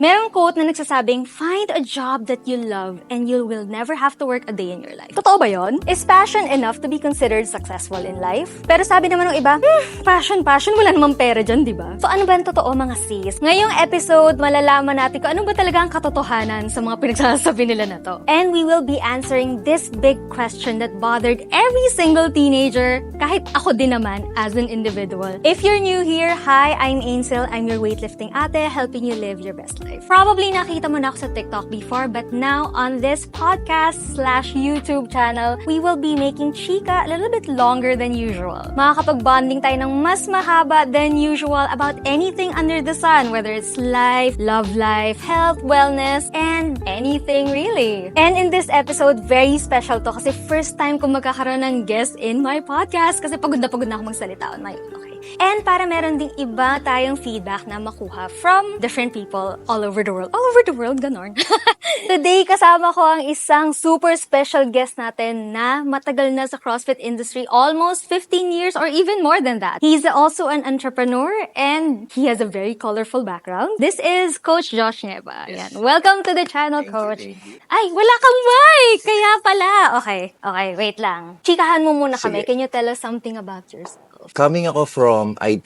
Merong quote na nagsasabing, find a job that you love and you will never have to work a day in your life. Totoo ba yon? Is passion enough to be considered successful in life? Pero sabi naman ng iba, passion, wala namang pera dyan, di ba? So ano ba ang totoo mga sis? Ngayong episode, malalaman natin kung ano ba talaga ang katotohanan sa mga pinagsasabi nila na to. And we will be answering this big question that bothered every single teenager, kahit ako din naman as an individual. If you're new here, hi, I'm Ansel. I'm your weightlifting ate, helping you live your best life. Probably nakita mo na ako sa TikTok before, but now on this podcast/YouTube channel, we will be making chika a little bit longer than usual. Makakapag-bonding tayo ng mas mahaba than usual about anything under the sun, whether it's life, love life, health, wellness, and anything really. And in this episode, very special to kasi first time ko magkakaroon ng guest in my podcast kasi pagod na ako magsalita on my own. Okay. And para meron ding iba tayong feedback na makuha from different people all over the world. All over the world, ganon. Today, kasama ko ang isang super special guest natin na matagal na sa CrossFit industry, almost 15 years or even more than that. He's also an entrepreneur and he has a very colorful background. This is Coach Josh Nieva. Yes. Yan. Welcome to the channel, Coach. Thank you. Ay, wala kang mic! Kaya pala. Okay, wait lang. Chikahan mo muna kami. Sige. Can you tell us something about yourself? Coming ako from IT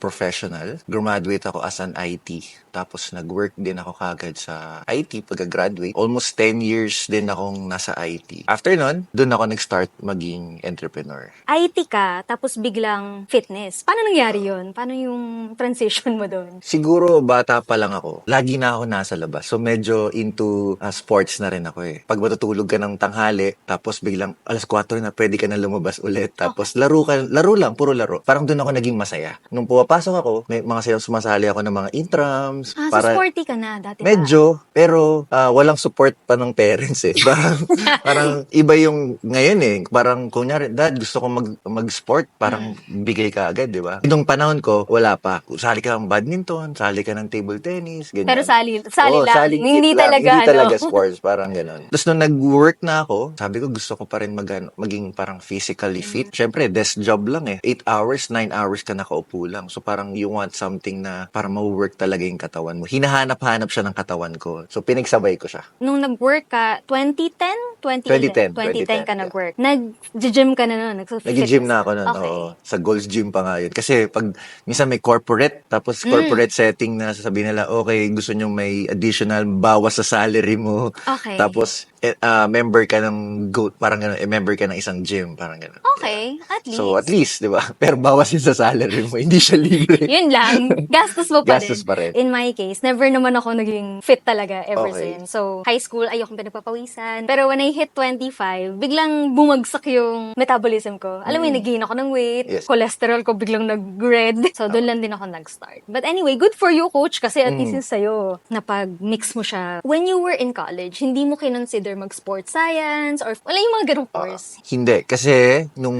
professional, graduate ako as an IT. Tapos nag-work din ako kagad sa IT pagka-graduate. Almost 10 years din akong nasa IT. After nun, dun ako nag-start maging entrepreneur. IT ka, tapos biglang fitness. Paano nangyari yun? Paano yung transition mo doon? Siguro bata pa lang ako, lagi na ako nasa labas. So medyo into sports na rin ako eh. Pag matutulog ka ng tanghali, tapos biglang alas 4 na pwede ka na lumabas ulit. Tapos laro lang, puro laro. Parang doon ako naging masaya. Nung pumapasok ako, may mga sumasali ako ng mga intrams. So sporty ka na dati ba? Medyo, pero walang support pa ng parents eh. Parang iba yung ngayon eh. Parang kunyari, dad, gusto ko mag-sport. Parang bigay ka agad, di ba? Nung panahon ko, wala pa. Sali ka ng badminton, sali ka ng table tennis, ganyan. Pero sali Oo, lang. saling Hindi kit lang. talaga, Hindi talaga sports, parang gano'n. Tapos nung nag-work na ako, sabi ko gusto ko pa rin maging parang physically fit. Siyempre, desk job lang eh. 8 hours, 9 hours ka nakaupo lang. So parang you want something na para ma-work talaga yung katawan mo. Hinahanap-hanap siya ng katawan ko. So pinagsabay ko siya. Nung nag-work ka, 2010? 2010 ka nag-work. Nag-gym ka na nun? Nag-gym na ako nun. Okay. Oo. Sa Gold's Gym pa nga yun. Kasi pag minsan may corporate, tapos corporate setting na sasabihin nila, okay, gusto nyo may additional bawas sa salary mo. Okay. Tapos member ka ng parang gano'n, member ka ng isang gym, parang gano'n. Okay, at least. So, at least, di ba? Pero bawas yun sa salary mo. Hindi siya libre. Yun lang. Gastos mo pa Gastos din. pa rin. In my case, never naman ako naging fit talaga ever Okay. since. So, high school, ayokong pinagpapawisan. Pero when I hit 25, biglang bumagsak yung metabolism ko. Alam mo, nag-gain ako ng weight. Yes. Cholesterol ko biglang nag-red. So, doon lang din ako nag-start. But anyway, good for you, coach. Kasi at least yun sa'yo, napag-mix mo siya. When you were in college, hindi mo kinonsider mag-sports science or wala yung mga ganong course. Hindi. Kasi, nung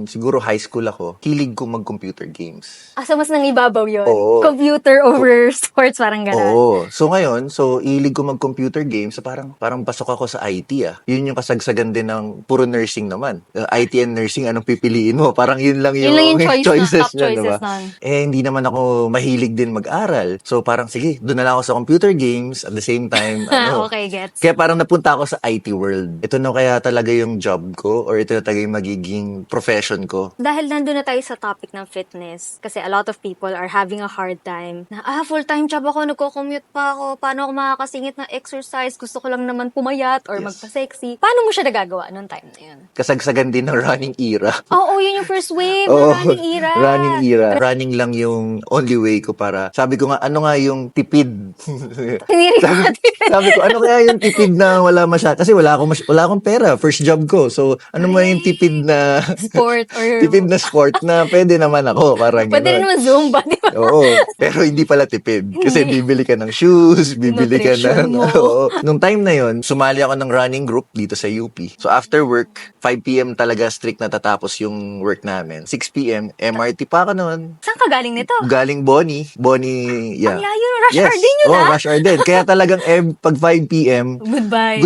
siguro high school ako, hilig ko mag-computer games. So mas nangibabaw yun. Oo. Computer over sports, parang gano'n. Oo. So ngayon, hilig ko mag-computer games. So parang pasok ako sa IT ah. Yun yung kasagsagan din ng puro nursing naman. IT and nursing, anong pipiliin mo? Parang yun lang yung, top niya, choices diba? nun. Hindi naman ako mahilig din mag-aral. So parang sige, doon na lang ako sa computer games at the same time. Okay, gets. Kaya parang napunta ako sa IT world. Ito na kaya talaga yung job ko or ito na talaga yung magiging profession ko. Dahil nandun na tayo sa topic ng fitness, kasi a lot of people are having a hard time na, full-time job ako, nagko-commute pa ako, paano ako makakasingit ng exercise, gusto ko lang naman pumayat or magpa-sexy. Paano mo siya nagagawa nung time na yun? Kasagsagan din ng running era. Oo, yun yung first wave, Oo, running era. Running era. Running lang yung only way ko para, sabi ko nga, ano nga yung tipid? Hindi rin natin. Sabi ko, ano kaya yung tipid na wala masyado? Kasi wala akong pera. First job ko. So, ano mo yung tipid na Sport or... tipid na sport na pwede naman ako. Parang Pwede rin gano'n. naman Zumba, di ba? Oo. Pero hindi pala tipid. Kasi bibili ka ng shoes, bibili ka Nutrition ng... mo. Oo. Nung time na yon, sumali ako ng running group dito sa UP. So, after work, 5 p.m. talaga strict na tatapos yung work namin. 6 p.m., MRT pa ako noon. Saan ka galing nito? Galing Bonnie, yeah. Ang layo, rush hour din yun, Oh, rush hour din. Kaya talagang pag 5 p.m., Goodbye.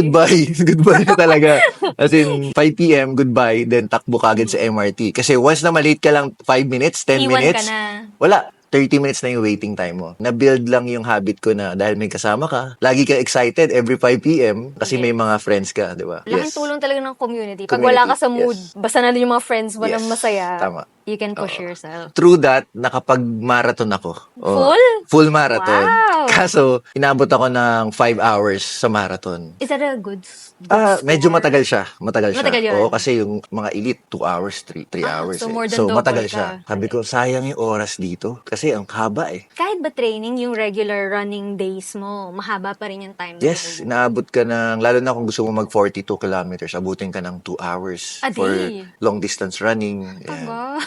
goodbye na talaga. As in, 5 p.m., goodbye, then takbo ka agad sa MRT. Kasi once na malate ka lang 5 minutes, 10 Iwan minutes, ka na. wala. 30 minutes na yung waiting time mo. Na-build lang yung habit ko na dahil may kasama ka, lagi ka excited every 5 p.m. kasi may mga friends ka, di ba? Laking tulong talaga ng community. Pag wala ka sa mood, basta na yung mga friends mo na masaya, tama. you can push yourself. Through that, nakapag-marathon ako. Full marathon. Wow! Kaso, inabot ako ng 5 hours sa marathon. Is that a good Medyo matagal siya. Matagal yun? Oo, kasi yung mga elite, 2 hours, 3 hours. So, more than double matagal ka. siya. Sabi ko, sayang yung oras dito. Kasi ang haba eh. Kahit ba training, yung regular running days mo, mahaba pa rin yung time. Yes, inaabot ka ng, lalo na kung gusto mo mag 42 kilometers, abutin ka ng 2 hours A for day. long distance running. Tagal.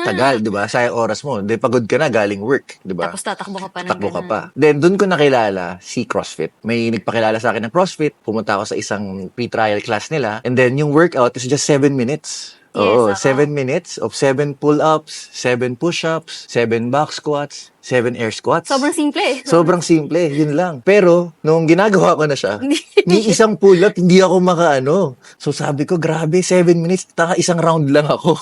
Tagal, di ba? Sayang oras mo. Di, pagod ka na, galing work, di ba? Tapos tatakbo ka pa ng Tatakbo ka ganun. pa. Then, dun ko nakilala si CrossFit. May nagpakilala sa akin ng CrossFit. Pumunta ako sa isang pre-trial class nila. And then, yung workout is just 7 minutes. Oo, 7 minutes of 7 pull-ups, 7 push-ups, 7 box squats, 7 air squats. Sobrang simple eh. Sobrang simple, yun lang. Pero, nung ginagawa ko na siya, ni isang pull-up, hindi ako makaano. So, sabi ko, grabe, 7 minutes, taka isang round lang ako.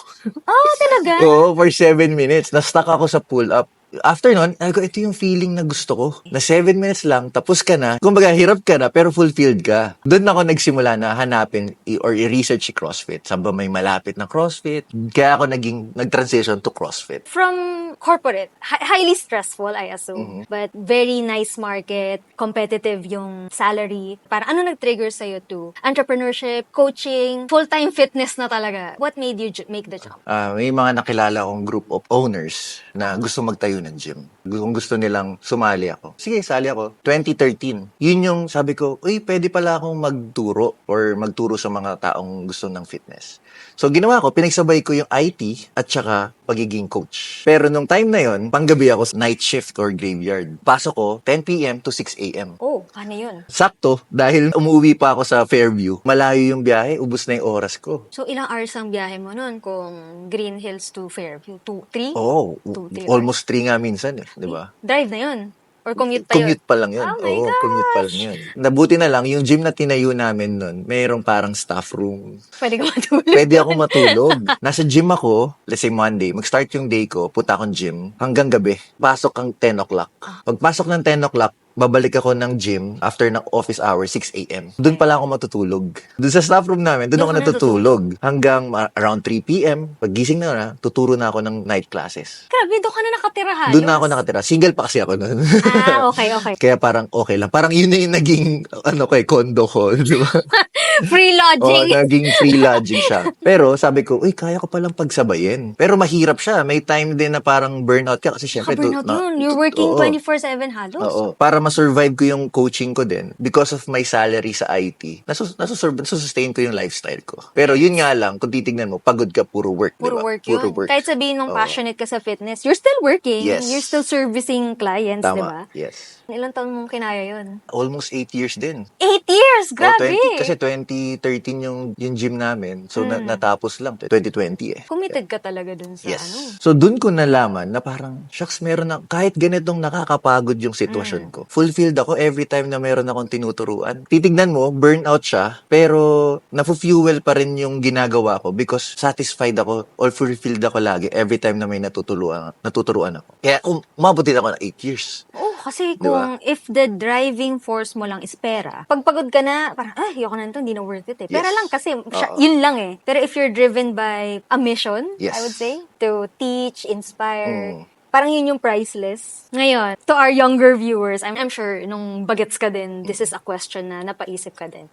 Oh, talaga? Oo, for 7 minutes. Na-stuck ako sa pull-up. After nun, ko, ito yung feeling na gusto ko. Na 7 minutes lang, tapos ka na. Kumbaga, hirap ka na, pero fulfilled ka. Doon ako nagsimula na hanapin or i-research si CrossFit. Saan ba may malapit na CrossFit? Kaya ako nag-transition to CrossFit. From corporate, highly stressful, I assume. But very nice market, competitive yung salary. Parang ano nag-trigger sa'yo to entrepreneurship, coaching, full-time fitness na talaga? What made you make the jump? May mga nakilala akong group of owners na gusto magtayo ng gym. Kung gusto nilang sumali ako. Sige, sali ako. 2013. Yun yung sabi ko, uy, pwede pala akong magturo or magturo sa mga taong gusto ng fitness. So, ginawa ko, pinagsabay ko yung IT at saka pagiging coach. Pero nung time na yon, panggabi ako night shift or graveyard. Pasok ko 10 p.m. to 6 a.m. Oh, paano yun? Sakto, dahil umuwi pa ako sa Fairview. Malayo yung biyahe, ubos na yung oras ko. So, ilang hours ang biyahe mo nun kung Green Hills to Fairview? 2, 3? Oo, 2, 3 almost 3 nga minsan eh, di ba? Drive na yun? Or commute pa yun? Commute pa lang yun. Oh my Oo, gosh! commute pa lang yun. Nabuti na lang, yung gym na tinayo namin nun, mayroong parang staff room. Pwede ka matulog. Pwede ako matulog. Nasa gym ako, let's say Monday, mag-start yung day ko, punta akong gym, hanggang gabi. Pasok ang 10 o'clock. Pagpasok ng 10 o'clock, babalik ako ng gym after ng office hour, 6 a.m. Doon pala ako matutulog. Doon sa staff room namin, doon ako natutulog. Hanggang around 3 p.m. Paggising na, tuturo na ako ng night classes. Grabe, doon ka na nakatira halos. Doon na ako nakatira. Single pa kasi ako noon. Okay. Kaya parang okay lang. Parang yun na yung naging, condo ko. Di ba? Free lodging. Naging free lodging siya. Pero sabi ko, uy, kaya ko palang pagsabayin. Pero mahirap siya. May time din na parang burnout ka kasi syempre. Burnout yun. You're working 24/7 halos. Oo. Para ma-survive ko yung coaching ko din, because of my salary sa IT, nasusustain ko yung lifestyle ko. Pero yun nga lang, kung titignan mo, pagod ka, puro work. Puro diba? work yun. Puro work. Kahit sabihin mong passionate ka sa fitness, you're still working. Yes. You're still servicing clients, Tama. di ba? Yes. Ilang taon mong kinaya yun? Almost 8 years din. 8 years! Grabe! Kasi 2013 yung gym namin. So, natapos lang. 2020 eh. Committed ka talaga dun sa Yes. ano. So, dun ko nalaman na parang, shucks, meron na, kahit ganitong nakakapagod yung sitwasyon ko. Fulfilled ako every time na meron akong tinuturuan. Titignan mo, burnout siya, pero nafu-fuel pa rin yung ginagawa ko because satisfied ako or fulfilled ako lagi every time na may natuturuan ako. Kaya, umabot din ako ng 8 years. Oh, kasi Di ba? kung if the driving force mo lang is pera, pag pagod ka na, parang, ayoko na nito, hindi na worth it eh. Pera Yes. lang kasi, yun lang eh. Pero if you're driven by a mission, Yes. I would say, to teach, inspire, parang yun yung priceless. Ngayon, to our younger viewers, I'm sure nung bagets ka din, this is a question na napaisip ka din.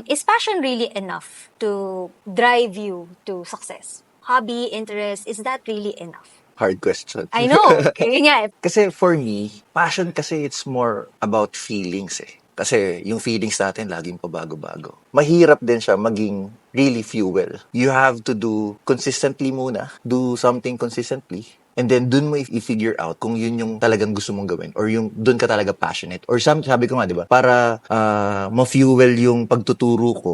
Is passion really enough to drive you to success? Hobby, interest, is that really enough? Hard question. I know. Kaya nga eh. Kasi for me, passion kasi it's more about feelings eh. Kasi yung feelings natin laging pabago-bago. Mahirap din siya maging really fuel. You have to do consistently muna. Do something consistently. And then, dun mo i-figure out kung yun yung talagang gusto mong gawin or yung dun ka talaga passionate. Or sabi ko nga, di ba, para ma-fuel yung pagtuturo ko,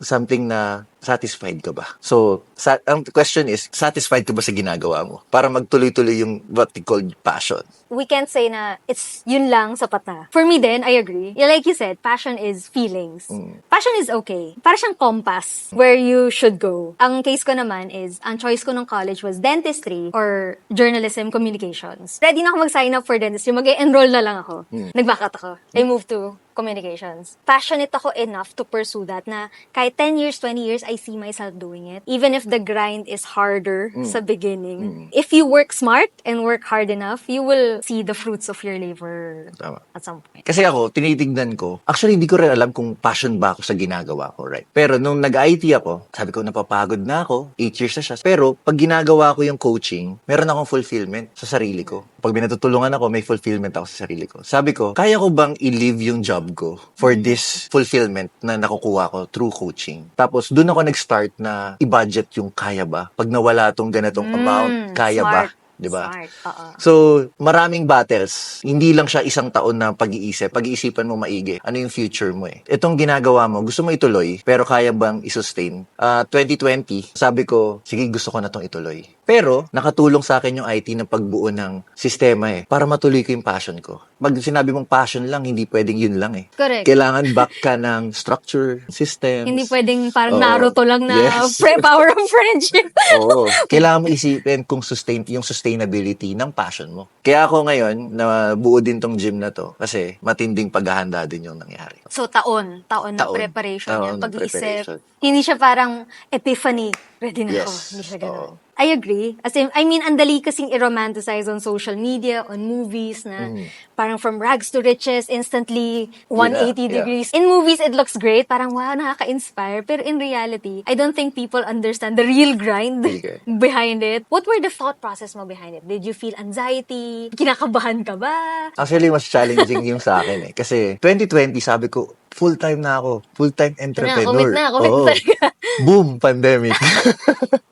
something na satisfied ka ba? So, ang question is, satisfied ka ba sa ginagawa mo? Para magtuloy-tuloy yung what we call passion. We can't say na it's yun lang sapat na. For me then, I agree. Yeah, like you said, passion is feelings. Passion is okay. Para siyang compass where you should go. Ang case ko naman is, ang choice ko nung college was dentistry or journalism communications. Ready na ako mag-sign up for dentistry. Mag-enroll na lang ako. Nag-back out ako. I moved to communications. Passionate ako enough to pursue that na kahit 10 years, 20 years, I see myself doing it. Even if the grind is harder sa beginning. If you work smart and work hard enough, you will see the fruits of your labor Tama. at some point. Kasi ako, tinitignan ko, actually hindi ko rin alam kung passion ba ako sa ginagawa ko, right? Pero nung nag-IT ako, sabi ko napapagod na ako, 8 years na siya. Pero pag ginagawa ko yung coaching, meron akong fulfillment sa sarili ko. Pag binatutulungan ako, may fulfillment ako sa sarili ko. Sabi ko, kaya ko bang i-live yung job ko for this fulfillment na nakukuha ko through coaching? Tapos doon ako nag-start na i-budget yung kaya ba? Pag nawala tong ganitong amount, kaya ba? Smart. Diba? Smart. Oo. So, maraming battles. Hindi lang siya isang taon na pag-iisip. Pag-iisipan mo maigi. Ano yung future mo eh. Itong ginagawa mo, gusto mo ituloy, pero kaya bang i-sustain? 2020, sabi ko, sige, gusto ko na tong ituloy. Pero, nakatulong sa akin yung IT na pagbuo ng sistema eh, para matuloy ko yung passion ko. Pag sinabi mong passion lang, hindi pwedeng yun lang eh. Correct. Kailangan back ka ng structure, systems. Hindi pwedeng parang Oo. Naruto lang na Yes. power of friendship. Oo. Kailangan mo isipin kung yung sustainability ng passion mo. Kaya ako ngayon, na buo din tong gym na to, kasi matinding paghahanda din yung nangyari. So, taon na Taon. preparation Taon niya, ng pag-iisip. preparation. Hindi siya parang epiphany, ready na ako. Yes. Hindi siya ganun. Oo. I agree. As in, I mean, andali kasing i-romanticize on social media, on movies na parang from rags to riches, instantly 180 Yeah. degrees. In movies, it looks great. Parang, wow, nakaka-inspire. Pero in reality, I don't think people understand the real grind Okay. behind it. What were the thought process mo behind it? Did you feel anxiety? Kinakabahan ka ba? Actually, mas challenging yung sa akin eh. Kasi 2020, sabi ko, full-time na ako. Full-time entrepreneur. Commit Oo. talaga. Boom! Pandemic.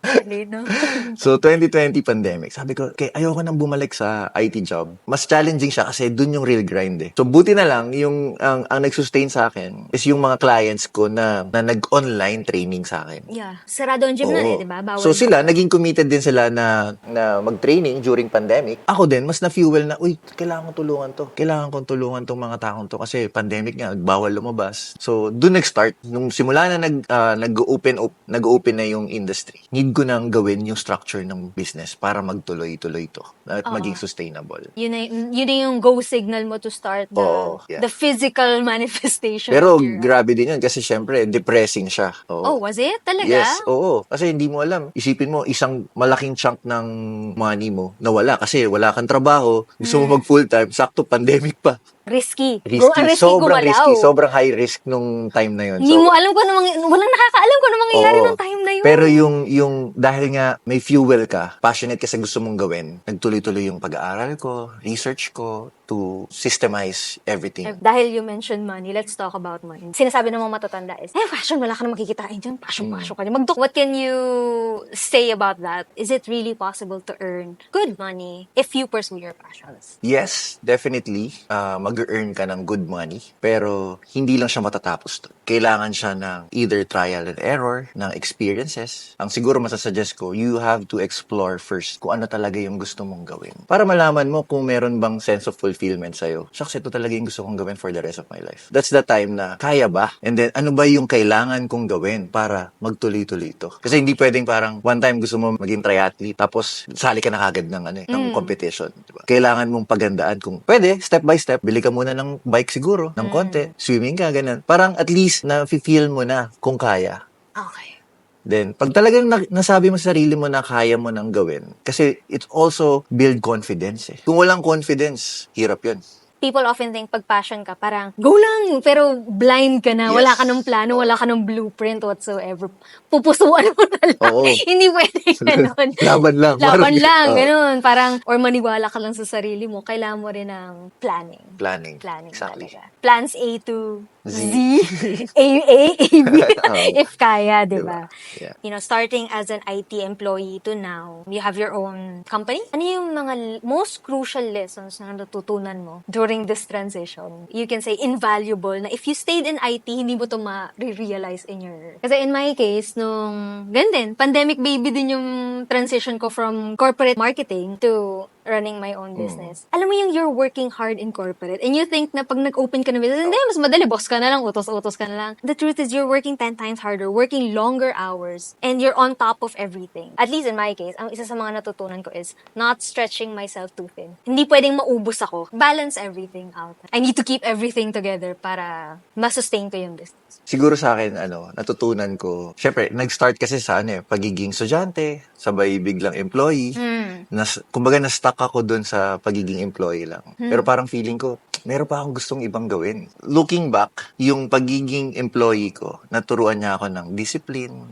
Actually, no? So, 2020 pandemic. Sabi ko, okay, ayoko nang bumalik sa IT job. Mas challenging siya kasi dun yung real grind eh. So, buti na lang, ang nag-sustain sa akin is yung mga clients ko na nag-online training sa akin. Yeah. Sarado ang gym na Oo. eh, di ba? Bawal So sila, naging committed din sila na mag-training during pandemic. Ako din, mas na-fuel na, uy, kailangan kong tulungan to. Kailangan kong tulungan tong mga taong to kasi pandemic nga, bawal lumabas. So, doon nag-start. Nung simula na nag-open na yung industry, need ko nang gawin yung structure ng business para magtuloy-tuloy to at maging sustainable. Yun na yung go signal mo to start Oo, yeah. the physical manifestation. Pero of your- grabe din yun kasi syempre, depressing siya. Oo. Oh, was it? Talaga? Yes, oo. Kasi hindi mo alam. Isipin mo, isang malaking chunk ng money mo nawala kasi wala kang trabaho, gusto mo mag full-time, sakto pandemic pa. Risky. Risky, sobrang gumalaw. risky, sobrang high risk nung time na yun. Hindi mo alam kung walang nakakaalam kung ano mangyayari Oo. nung time na yun. Pero yung dahil nga may fuel ka, passionate ka sa gusto mong gawin, nagtuloy-tuloy yung pag-aaral ko, research ko to systemize everything. Dahil you mentioned money, let's talk about money. Sinasabi ng mga matatanda is, passion, wala ka na makikitain dyan. Passion ka dyan. What can you say about that? Is it really possible to earn good money if you pursue your passions? Yes, definitely. Mag-earn ka ng good money. Pero, hindi lang siya matatapos to. Kailangan siya ng either trial and error, ng experiences. Ang siguro masasuggest ko, you have to explore first kung ano talaga yung gusto mong gawin. Para malaman mo kung meron bang sense of fulfillment sa'yo. Shucks, ito talaga yung gusto kong gawin for the rest of my life. That's the time na, kaya ba? And then, ano ba yung kailangan kong gawin para magtuloy-tuloy ito? Kasi hindi pwedeng parang, one time gusto mo maging triathlete, tapos sali ka na kagad ng competition. Diba? Kailangan mong pagandaan kung pwede, step by step, bili ka muna ng bike siguro, ng konti, swimming ka, ganun. Parang at least na-feel mo na kung kaya. Okay. Then, pag talagang nasabi mo sa sarili mo na kaya mo nang gawin, kasi it also build confidence eh. Kung walang confidence, hirap yun. People often think pag passion ka, parang go lang, pero blind ka na, Yes. wala ka ng plano, wala ka ng blueprint whatsoever. Pupusuan mo na lang. Oo. Hindi pwede ganun. Laban lang. Laban lang, Oo. ganun. Parang, or maniwala ka lang sa sarili mo, kailangan mo rin ng planning. Planning. Planning Exactly. talaga. plans A to Z. A, B, Oh, if kaya, di ba? Yeah. You know, starting as an IT employee to now, you have your own company. Ano yung mga most crucial lessons na natutunan mo during this transition? You can say invaluable na if you stayed in IT, hindi mo to ma-realize in your... Kasi in my case, nung ganun din, pandemic baby din yung transition ko from corporate marketing to running my own business. Alam mo yung you're working hard in corporate and you think na pag nag-open ka ng business, hindi, mas madali, boss ka na lang, utos-utos ka na lang. The truth is you're working 10 times harder, working longer hours, and you're on top of everything. At least in my case, ang isa sa mga natutunan ko is not stretching myself too thin. Hindi pwedeng maubos ako. Balance everything out. I need to keep everything together para ma-sustain ko yung business. Siguro sa akin, natutunan ko, syempre, nag-start kasi sa pagiging estudyante, sabay biglang employee. Kumbaga, na-stuck ako dun sa pagiging employee lang. Pero parang feeling ko, meron pa akong gustong ibang gawin. Looking back, yung pagiging employee ko, naturuan niya ako ng discipline,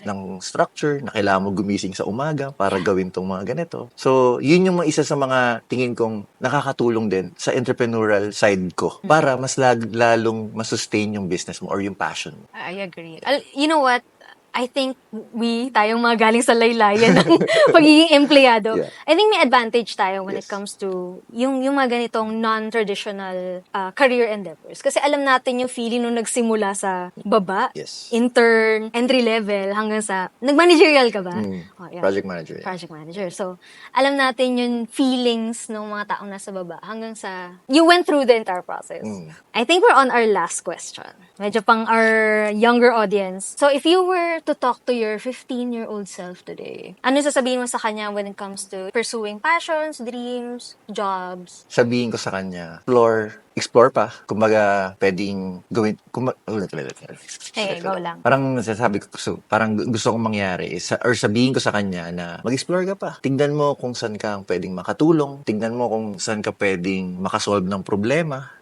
ng structure, na kailangan mo gumising sa umaga para gawin tong mga ganito. So, yun yung isa sa mga tingin kong nakakatulong din sa entrepreneurial side ko para mas lalong masustain yung business mo or yung passion mo. I agree. You know what? I think tayong mga galing sa laylayan ng pagiging empleyado, Yeah. I think may advantage tayo when it Yes. comes to yung mga ganitong non-traditional career endeavors. Kasi alam natin yung feeling nung nagsimula sa baba, Yes. intern, entry level, hanggang sa, nag-managerial ka ba? Oh, yeah. Project manager. Yeah. Project manager. So, alam natin yung feelings ng mga taong nasa baba hanggang sa, you went through the entire process. I think we're on our last question. Medyo pang our younger audience. So, if you were to talk to your 15-year-old self today, ano sasabihin mo sa kanya when it comes to pursuing passions, dreams, jobs? Sabihin ko sa kanya, explore pa. Kumbaga, pwedeng gawin, ulit. Hey, go lang. Parang nasasabi ko, parang gusto kong mangyari, or sabihin ko sa kanya na mag-explore ka pa. Tingnan mo kung saan ka pwedeng makatulong. Tingnan mo kung saan ka pwedeng makasolve ng problema.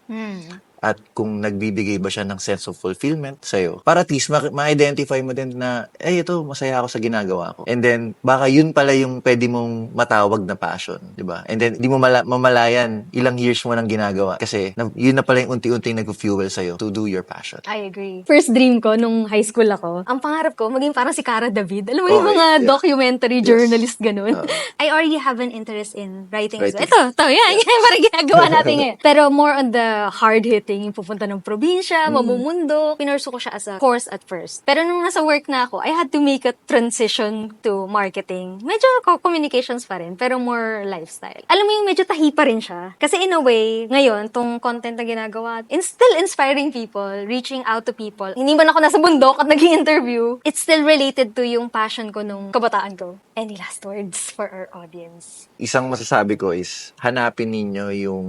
At kung nagbibigay ba siya ng sense of fulfillment sa'yo. Para at least ma-identify mo din na, ito, masaya ako sa ginagawa ko. And then, baka yun pala yung pwede mong matawag na passion, di ba? And then, di mo mamalayan ilang years mo nang ginagawa. Kasi, yun na pala yung unti-unting nag-fuel sa'yo to do your passion. I agree. First dream ko nung high school ako, ang pangarap ko, maging parang si Cara David. Alam mo yung Okay, mga yeah. documentary journalist ganun. I already have an interest in writing as well. Ito, yan, parang ginagawa natin ngayon. Pero more on the hard-hitting, yung pupunta ng probinsya, mamumundo. Pinurso ko siya as a course at first. Pero nung nasa work na ako, I had to make a transition to marketing. Medyo communications pa rin, pero more lifestyle. Alam mo yung medyo tahi pa rin siya. Kasi in a way, ngayon, tong content na ginagawa, still inspiring people, reaching out to people. Hindi man ako nasa bundok at nag-interview, it's still related to yung passion ko nung kabataan ko. Any last words for our audience? Isang masasabi ko is, hanapin ninyo yung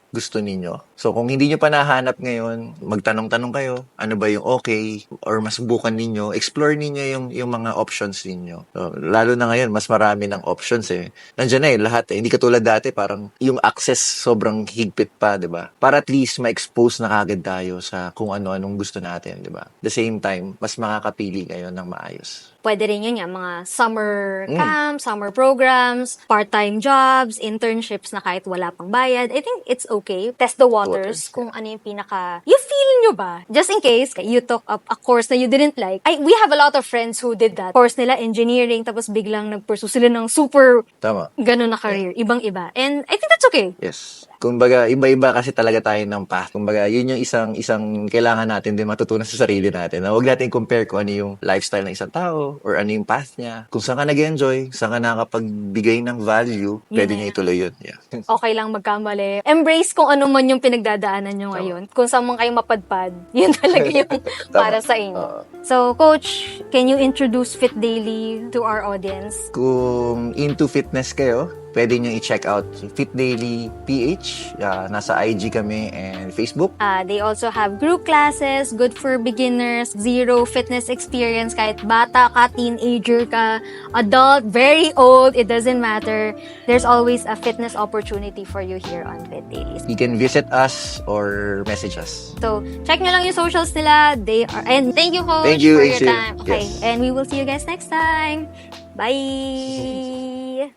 gusto ninyo. So, kung hindi nyo pa nahanap ngayon, magtanong-tanong kayo, ano ba yung okay, or masubukan ninyo, explore ninyo yung mga options ninyo. So, lalo na ngayon, mas marami ng options eh. Nandiyan na lahat eh. Hindi katulad dati, parang yung access sobrang higpit pa, di ba? Para at least ma-expose na kagad tayo sa kung ano-anong gusto natin, di ba? The same time, mas makakapili kayo ng maayos. Pwede rin yun mga summer camps, summer programs, part-time jobs, internships na kahit wala pang bayad. I think it's okay. Test the waters kung ano yung you feel nyo ba? Just in case you took up a course na you didn't like. We have a lot of friends who did that. Course nila, engineering, tapos biglang nag-pursue sila ng super Tama. ganun na career. Ibang-iba. And I think that's okay. Yes. Kumbaga, iba-iba kasi talaga tayo ng path. Kumbaga, yun yung isang kailangan natin din matutunan sa sarili natin. Na huwag natin compare kung ano yung lifestyle ng isang tao or ano yung path niya. Kung saan ka nag-enjoy, saan ka nakapagbigay ng value, pwede niya ituloy yun. Yeah. Okay lang magkamali. Embrace kung ano man yung pinagdadaanan nyo ngayon. Kung saan man kayo mapadpad, yun talaga yung para sa inyo. So, Coach, can you introduce Fit Daily to our audience? Kung into fitness kayo, pwede nyo i-check out Fit Daily PH. Nasa IG kami and Facebook. They also have group classes, good for beginners, zero fitness experience, kahit bata ka, teenager ka, adult, very old, it doesn't matter. There's always a fitness opportunity for you here on Fit Daily. You can visit us or message us. So, check nyo lang yung socials nila. And thank you, Coach, Thank you, for your Angel. time. Okay, Yes. and we will see you guys next time. Bye!